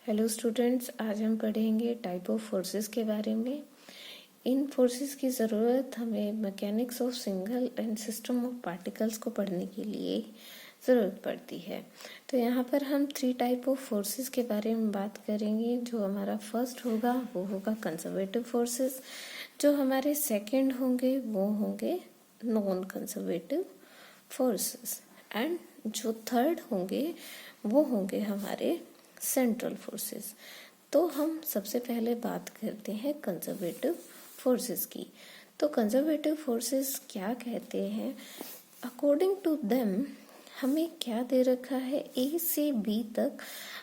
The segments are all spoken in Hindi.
हेलो स्टूडेंट्स, आज हम पढ़ेंगे टाइप ऑफ फोर्सेस के बारे में। इन फोर्सेस की ज़रूरत हमें mechanics of single and system of particles को पढ़ने के लिए ज़रूरत पड़ती है। तो यहाँ पर हम 3 टाइप ऑफ फोर्सेस के बारे में बात करेंगे। जो हमारा फर्स्ट होगा वो होगा कंजर्वेटिव फोर्सेस, जो हमारे सेकंड होंगे वो होंगे नॉन कंजर्वेटिव फोर्सेस, एंड जो थर्ड होंगे वो होंगे हमारे सेंट्रल फोर्सेस। तो हम सबसे पहले बात करते हैं कंजर्वेटिव फोर्सेस की। तो कंजर्वेटिव फोर्सेस क्या कहते हैं? अकॉर्डिंग टू देम हमें क्या दे रखा है, ए से बी तक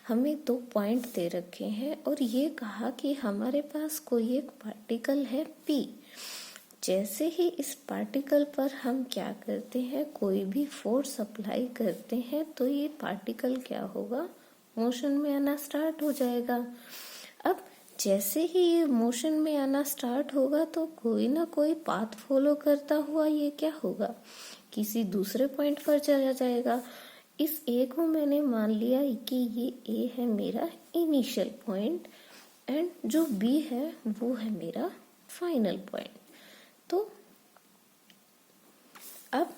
हमें 2 पॉइंट दे रखे हैं और ये कहा कि हमारे पास कोई एक पार्टिकल है पी। जैसे ही इस पार्टिकल पर हम क्या करते हैं, कोई भी फोर्स अप्लाई करते हैं, तो ये पार्टिकल क्या होगा, मोशन में आना स्टार्ट हो जाएगा। अब जैसे ही ये मोशन में आना स्टार्ट होगा तो कोई ना कोई पाथ फॉलो करता हुआ ये क्या होगा, किसी दूसरे पॉइंट पर चला जाएगा। इस ए को मैंने मान लिया कि ये ए है मेरा इनिशियल पॉइंट एंड जो बी है वो है मेरा फाइनल पॉइंट। तो अब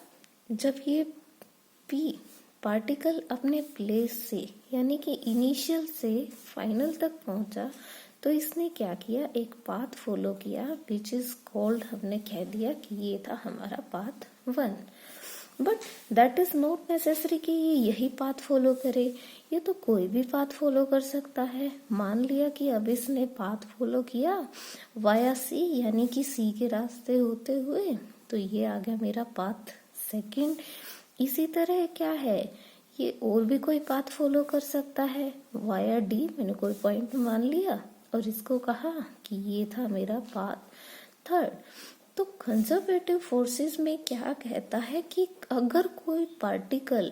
जब ये पी पार्टिकल अपने प्लेस से यानी कि इनिशियल से फाइनल तक पहुंचा, तो इसने क्या किया, एक पाथ फॉलो किया विच इज कॉल्ड, हमने कह दिया कि ये था हमारा path 1। But that is not necessary कि ये यही पाथ फॉलो करे, ये तो कोई भी पाथ फॉलो कर सकता है। मान लिया कि अब इसने पाथ फॉलो किया वाया सी यानी कि सी के रास्ते होते हुए, तो ये आ गया मेरा पाथ सेकंड। इसी तरह क्या है, ये और भी कोई पाथ फॉलो कर सकता है वाया डी, मैंने कोई पॉइंट मान लिया और इसको कहा कि ये था मेरा पाथ थर्ड। तो कंजर्वेटिव फोर्सेस में क्या कहता है कि अगर कोई पार्टिकल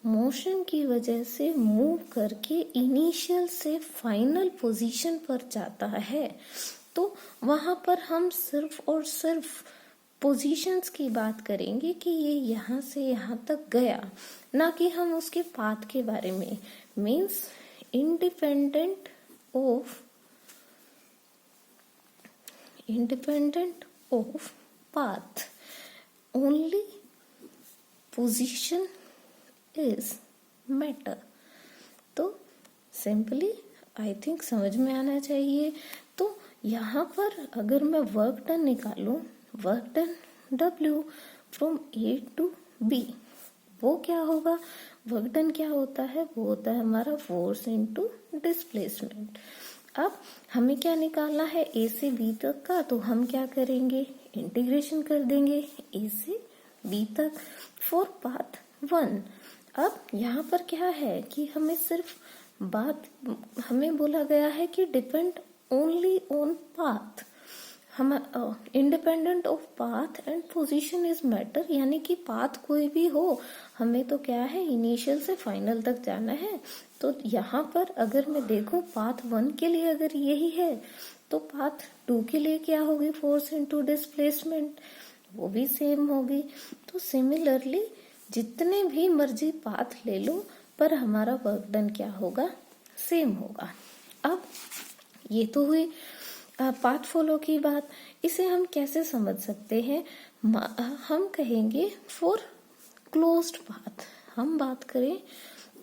मोशन की वजह से मूव करके इनिशियल से फाइनल पोजीशन पर जाता है, तो वहां पर हम सिर्फ और सिर्फ पोजीशंस की बात करेंगे कि ये यहाँ से यहाँ तक गया, ना कि हम उसके पाथ के बारे में। Means independent of path, only position is matter। तो सिंपली आई थिंक समझ में आना चाहिए। तो यहाँ पर अगर मैं वर्क डन निकालूं, work done W from A to B, वो क्या होगा, वर्क डन क्या होता है, वो होता है हमारा फोर्स इनटू डिस्प्लेसमेंट। अब हमें क्या निकालना है, ए से बी तक का, तो हम क्या करेंगे, इंटीग्रेशन कर देंगे ए से बी तक फॉर पाथ 1। अब यहाँ पर क्या है कि हमें सिर्फ हमें बोला गया है कि डिपेंड ओनली ऑन पाथ, हम independent of path and position is matter, यानी कि पाथ कोई भी हो, हमें तो क्या है, इनिशियल से फाइनल तक जाना है। तो यहाँ पर अगर मैं देखूं पाथ 1 के लिए अगर यही है, तो पाथ 2 के लिए क्या होगी, फोर्स इनटू डिस्प्लेसमेंट, वो भी सेम होगी। तो सिमिलरली जितने भी मर्जी पाथ ले लो, पर हमारा वर्क डन क्या होगा, सेम होगा। अब ये तो हुई पाथ फॉलो की बात। इसे हम कैसे समझ सकते हैं, हम कहेंगे फॉर क्लोज्ड पाथ, हम बात करें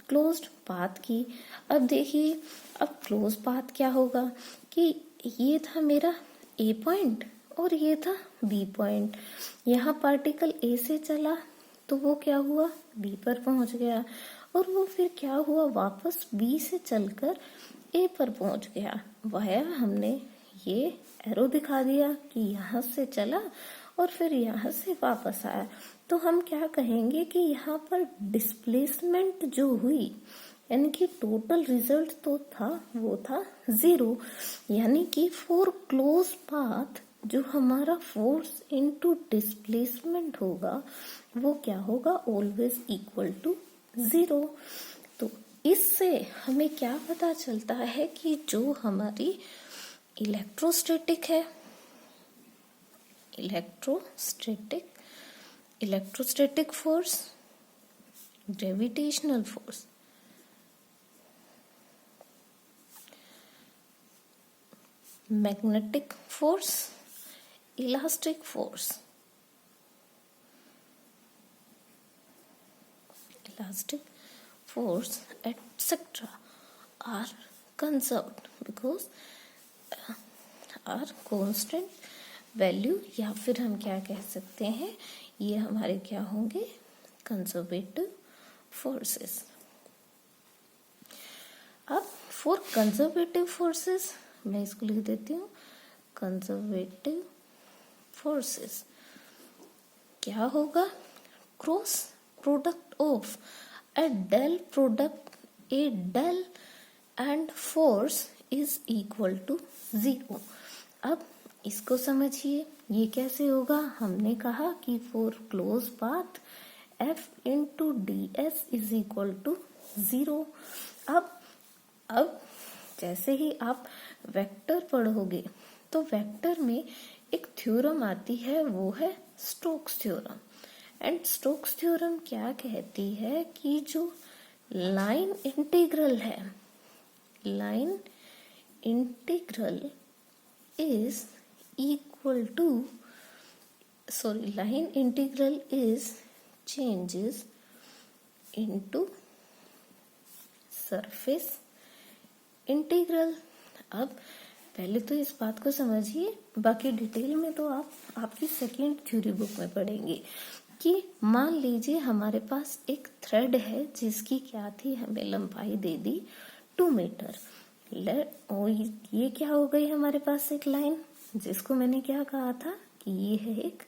क्लोज्ड पाथ की। अब देखिए, अब क्लोज पाथ क्या होगा कि ये था मेरा ए पॉइंट और ये था बी पॉइंट। यहाँ पार्टिकल ए से चला तो वो क्या हुआ, बी पर पहुंच गया, और वो फिर क्या हुआ, वापस बी से चलकर ए पर पहुंच गया। वाया हमने ये एरो दिखा दिया कि यहाँ से चला और फिर यहाँ से वापस आया। तो हम क्या कहेंगे कि यहाँ पर डिस्प्लेसमेंट जो हुई, यानी कि टोटल रिजल्ट तो था वो था 0, यानी कि फॉर क्लोज पाथ जो हमारा फोर्स इनटू डिस्प्लेसमेंट होगा वो क्या होगा, ऑलवेज इक्वल टू 0। तो इससे हमें क्या पता चलता है कि जो हमारी इलेक्ट्रोस्टैटिक है, electrostatic force, gravitational force, magnetic force, elastic force, etc. are conserved because are constant value, या फिर हम क्या कह सकते हैं, ये हमारे क्या होंगे, कंजर्वेटिव फोर्सेस। अब फॉर कंजर्वेटिव फोर्सेस मैं इसको लिख देती हूँ, कंजर्वेटिव फोर्सेस क्या होगा, cross product of a del and force is equal to 0। अब इसको समझिए, ये कैसे होगा। हमने कहा कि for close path f into d s is equal to 0। अब जैसे ही आप वेक्टर पढ़ोगे तो वेक्टर में एक थ्योरम आती है, वो है Stokes theorem. And Stokes theorem क्या कहती है कि जो लाइन इंटीग्रल है, line integral is equal to line integral is changes into surface integral. अब पहले तो इस बात को समझिए, बाकी डिटेल में तो आप आपकी सेकेंड थ्योरी बुक में पढ़ेंगे कि मान लीजिए हमारे पास एक थ्रेड है जिसकी क्या थी, हमें लंबाई दे दी 2 मीटर। और ये क्या हो गई हमारे पास एक लाइन, जिसको मैंने क्या कहा था कि ये है एक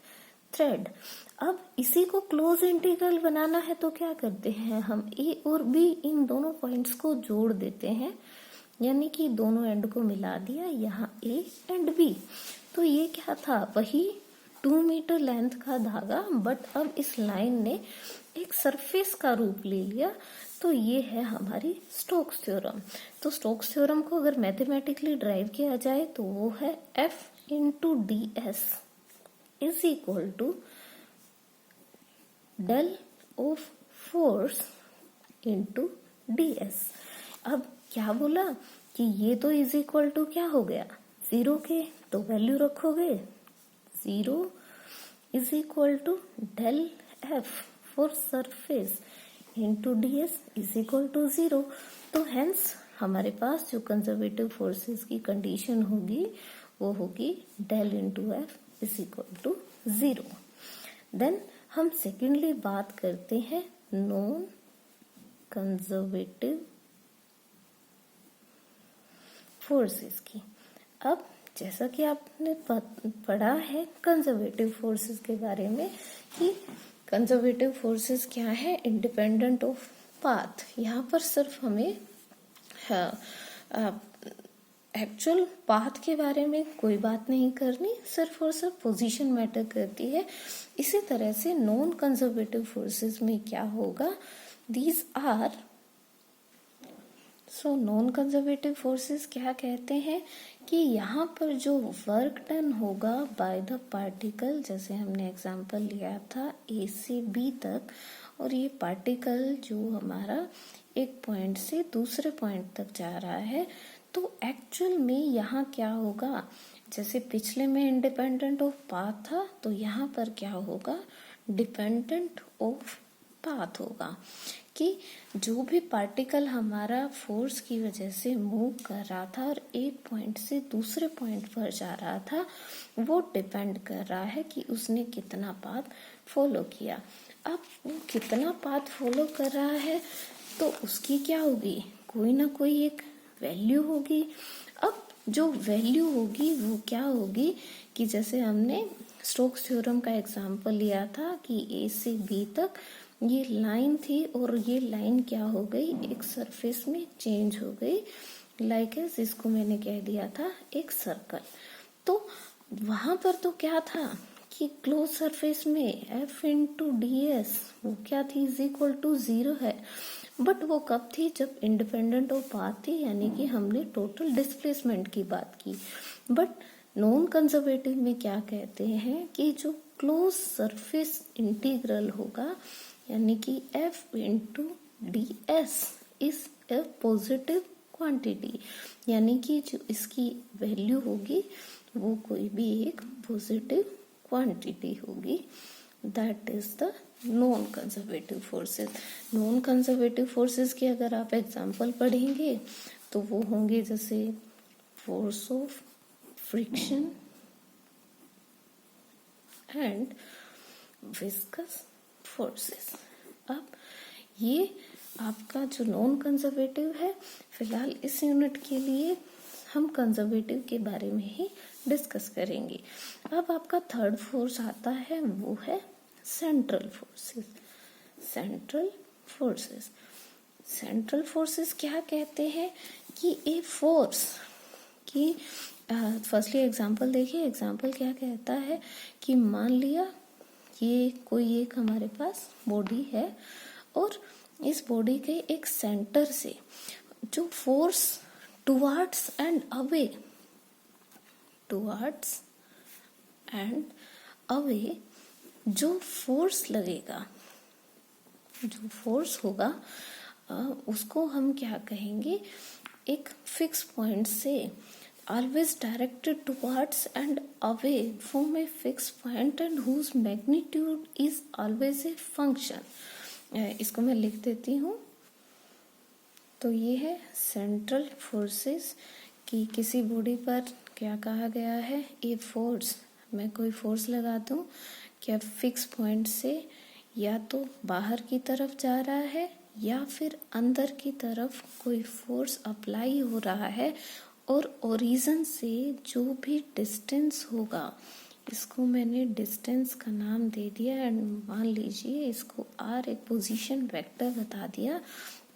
थ्रेड। अब इसी को क्लोज इंटीग्रल बनाना है तो क्या करते हैं हम, ए और बी इन दोनों पॉइंट्स को जोड़ देते हैं, यानी कि दोनों एंड को मिला दिया, यहाँ ए एंड बी। तो ये क्या था, वही 2 मीटर लेंथ का धागा, बट अब इस लाइन ने एक सरफेस का रूप ले लिया। तो ये है हमारी स्टोक्स थ्योरम। तो स्टोक्स थ्योरम को अगर मैथमेटिकली ड्राइव किया जाए तो वो है F into d s is equal to del of force into d s. अब क्या बोला कि ये तो इज इक्वल टू क्या हो गया, 0 के, तो वैल्यू रखोगे 0 is equal to del F for surface into d s is equal to 0। तो हेंस हमारे पास जो कंजर्वेटिव फोर्सेस की कंडीशन होगी वो होगी del into F is equal to 0। Then हम सेकेंडली बात करते हैं नॉन कंजर्वेटिव फोर्सेस की। अब जैसा कि आपने पढ़ा है कंजर्वेटिव फोर्सेस के बारे में कि कंजर्वेटिव फोर्सेस क्या है, इंडिपेंडेंट ऑफ पाथ। यहाँ पर सिर्फ हमें एक्चुअल पाथ के बारे में कोई बात नहीं करनी, सिर्फ और सिर्फ पोजीशन मैटर करती है। इसी तरह से नॉन कंजर्वेटिव फोर्सेस में क्या होगा, these are non conservative forces क्या कहते हैं कि यहाँ पर जो वर्क डन होगा बाय द पार्टिकल, जैसे हमने एग्जांपल लिया था ए से बी तक, और ये पार्टिकल जो हमारा एक पॉइंट से दूसरे पॉइंट तक जा रहा है, तो एक्चुअल में यहाँ क्या होगा, जैसे पिछले में इंडिपेंडेंट ऑफ पाथ था, तो यहाँ पर क्या होगा, डिपेंडेंट ऑफ पाथ होगा कि जो भी पार्टिकल हमारा फोर्स की वजह से मूव कर रहा था और एक पॉइंट से दूसरे पॉइंट पर जा रहा था, वो डिपेंड कर रहा है कि उसने कितना पाथ फॉलो किया। अब वो कितना पाथ फॉलो कर रहा है तो उसकी क्या होगी, कोई ना कोई एक वैल्यू होगी। अब जो वैल्यू होगी वो क्या होगी कि जैसे हमने स्टोक्स थ्योरम का एग्जांपल लिया था कि ए से बी तक ये लाइन थी और ये लाइन क्या हो गई, एक सरफेस में चेंज हो गई, लाइक एज इसको मैंने कह दिया था एक सर्कल। तो वहां पर तो क्या था कि क्लोज सरफेस में F इंटू डी एस वो क्या थी, इज इक्वल टू 0 है। बट वो कब थी, जब इंडिपेंडेंट ऑफ पाथ थी, यानी कि हमने टोटल डिस्प्लेसमेंट की बात की। बट नॉन कंजर्वेटिव में क्या कहते हैं कि जो क्लोज सरफेस इंटीग्रल होगा, यानी कि F into d s is a positive quantity, यानी कि जो इसकी वैल्यू होगी वो कोई भी एक पॉजिटिव क्वांटिटी होगी. That is the non conservative forces. Non conservative forces के अगर आप एग्जाम्पल पढ़ेंगे तो वो होंगे जैसे force of friction and viscous forces. अब ये आपका जो नॉन कंजर्वेटिव है, फिलहाल इस यूनिट के लिए हम कंजर्वेटिव के बारे में ही डिस्कस करेंगे. अब आपका थर्ड फोर्स आता है, वो है central forces. Central forces, central forces क्या कहते हैं कि ए फोर्स की फर्स्टली एग्जांपल देखिए. एग्जांपल क्या कहता है कि मान लिया ये कोई एक हमारे पास बॉडी है और इस बॉडी के एक सेंटर से जो force towards and away, towards and away जो फोर्स लगेगा, जो फोर्स होगा उसको हम क्या कहेंगे, एक फिक्स पॉइंट से always directed towards and away from a fixed point and whose magnitude is always a function. इसको मैं लिख देती हूँ. तो ये है सेंट्रल फोर्सेस कि किसी बॉडी पर क्या कहा गया है, ए फोर्स, मैं कोई फोर्स लगा दूँ क्या फिक्स पॉइंट से या तो बाहर की तरफ जा रहा है या फिर अंदर की तरफ कोई फोर्स अप्लाई हो रहा है, और ओरिजिन से जो भी डिस्टेंस होगा, इसको मैंने डिस्टेंस का नाम दे दिया एंड मान लीजिए इसको आर एक पोजीशन वेक्टर बता दिया.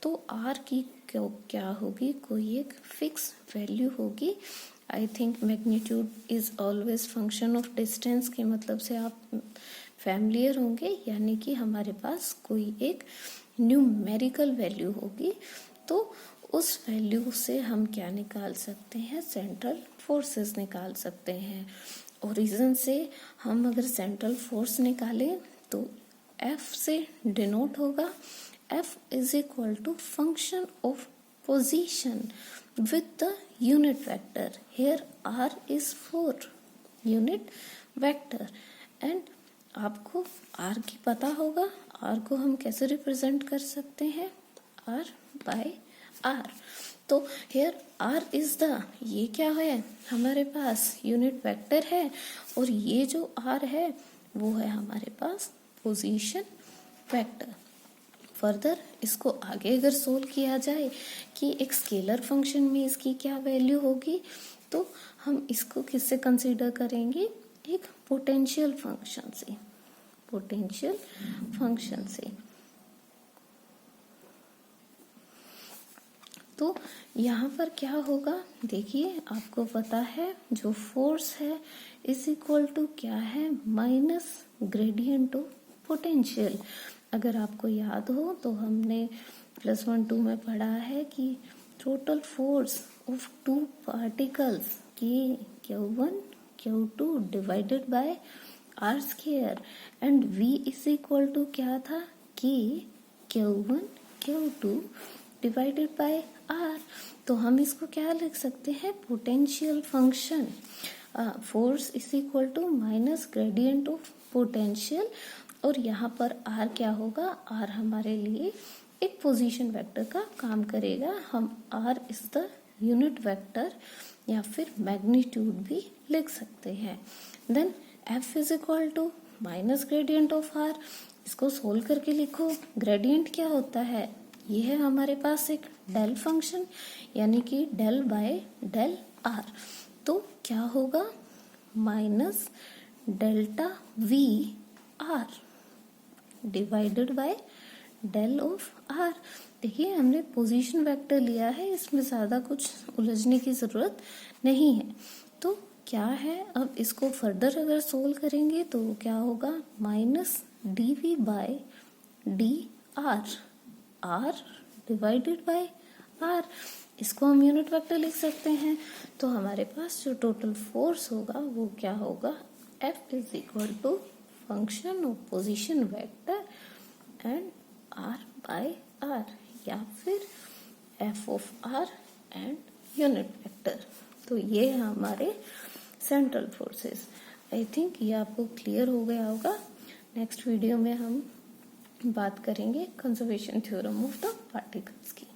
तो आर की क्या होगी, कोई एक फिक्स वैल्यू होगी. I think magnitude is always function of distance के मतलब से आप फैमिलियर होंगे, यानी कि हमारे पास कोई एक न्यूमेरिकल वैल्यू होगी. तो उस वैल्यू से हम क्या निकाल सकते हैं, सेंट्रल फोर्सेस निकाल सकते हैं. ओरिजिन से हम अगर सेंट्रल फोर्स निकालें तो F से डिनोट होगा. F is equal to function of position with the unit vector. Here R is for unit vector and आपको R की पता होगा. R को हम कैसे रिप्रेजेंट कर सकते हैं, R बाय R. तो हेयर R इज द, ये क्या है हमारे पास यूनिट वेक्टर है, और ये जो R है वो है हमारे पास पोजीशन वेक्टर. फर्दर इसको आगे अगर सोल्व किया जाए कि एक स्केलर फंक्शन में इसकी क्या वैल्यू होगी, तो हम इसको किससे कंसीडर करेंगे, एक पोटेंशियल फंक्शन से, पोटेंशियल फंक्शन से. तो यहाँ पर क्या होगा, देखिए आपको पता है जो फोर्स है इज इक्वल टू क्या है, माइनस ग्रेडियंट ऑफ पोटेंशियल. अगर आपको याद हो तो हमने +1 2 में पढ़ा है कि total force of two particles की Q1 Q2 divided by R square and V is equal to क्या था कि Q1 Q2 divided by R. तो हम इसको क्या लिख सकते हैं, potential function. Force is equal to minus gradient of potential, और यहाँ पर R क्या होगा, R हमारे लिए एक पोजीशन वेक्टर का काम करेगा. हम R is the unit vector या फिर मैग्नीट्यूड भी लिख सकते हैं. Then F is equal to minus gradient of R. इसको सोल्व करके लिखो. ग्रेडियंट क्या होता है, ये है हमारे पास एक डेल फंक्शन, यानी कि डेल बाय डेल R. तो क्या होगा, minus delta V R divided by del of R. देखिए हमने पोजीशन वेक्टर लिया है, इसमें ज्यादा कुछ उलझने की जरूरत नहीं है. तो क्या है, अब इसको फर्दर अगर सोल्व करेंगे तो क्या होगा, minus dV by dr, R divided by R. इसको हम यूनिट वेक्टर लिख सकते हैं. तो हमारे पास जो टोटल फोर्स होगा वो क्या होगा, F is equal to function of position vector and R by R, या फिर F of R and unit vector. तो ये है हमारे सेंट्रल फोर्सेस। आई थिंक ये आपको क्लियर हो गया होगा। नेक्स्ट वीडियो में हम बात करेंगे conservation theorem of the particles की।